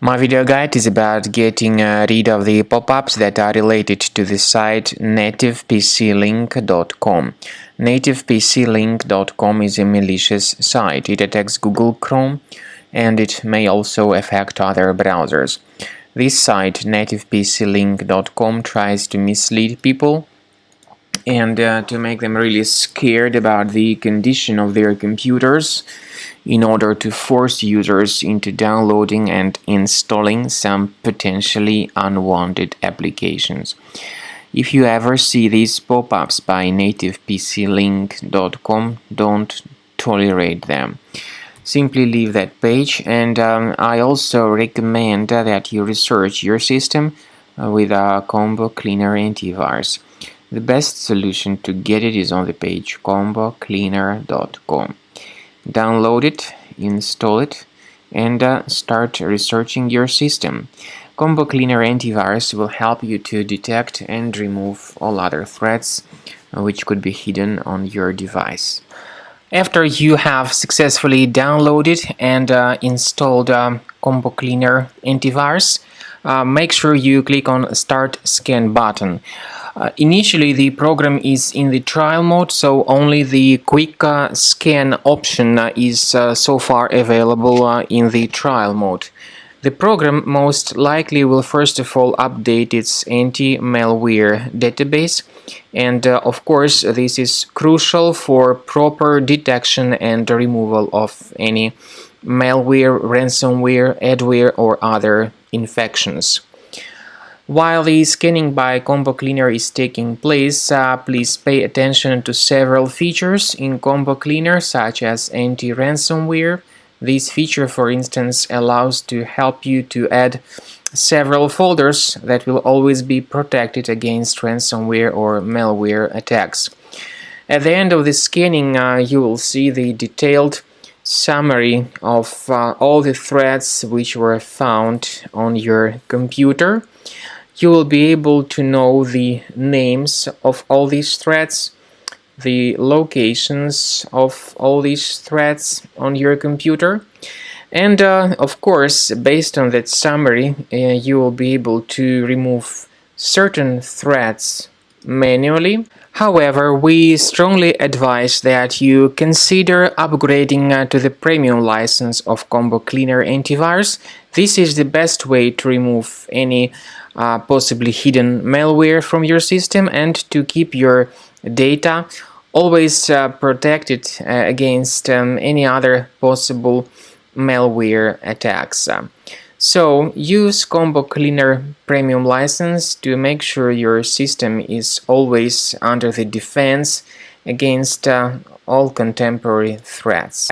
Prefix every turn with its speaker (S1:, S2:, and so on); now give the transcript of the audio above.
S1: My video guide is about getting rid of the pop-ups that are related to the site nativepclink.com. Nativepclink.com is a malicious site. It attacks Google Chrome and it may also affect other browsers. This site, nativepclink.com, tries to mislead people and to make them really scared about the condition of their computers in order to force users into downloading and installing some potentially unwanted applications. If you ever see these pop-ups by nativepclink.com, don't tolerate them. Simply leave that page, and I also recommend that you research your system with a Combo Cleaner antivirus. The best solution to get it is on the page combocleaner.com. Download it, install it, and start researching your system. Combo Cleaner antivirus will help you to detect and remove all other threats which could be hidden on your device. After you have successfully downloaded and installed Combo Cleaner antivirus, make sure you click on Start Scan button. Initially, the program is in the trial mode, so only the quick scan option is so far available in the trial mode. The program most likely will first of all update its anti-malware database, and of course this is crucial for proper detection and removal of any malware, ransomware, adware or other infections. While the scanning by Combo Cleaner is taking place, please pay attention to several features in Combo Cleaner, such as anti-ransomware. This feature, for instance, allows to help you to add several folders that will always be protected against ransomware or malware attacks. At the end of the scanning, you will see the detailed summary of all the threats which were found on your computer. You will be able to know the names of all these threats, the locations of all these threats on your computer, and of course, based on that summary, you will be able to remove certain threats manually. However, we strongly advise that you consider upgrading to the premium license of Combo Cleaner antivirus. This is the best way to remove any possibly hidden malware from your system and to keep your data always protected against any other possible malware attacks. So use Combo Cleaner Premium license to make sure your system is always under the defense against all contemporary threats.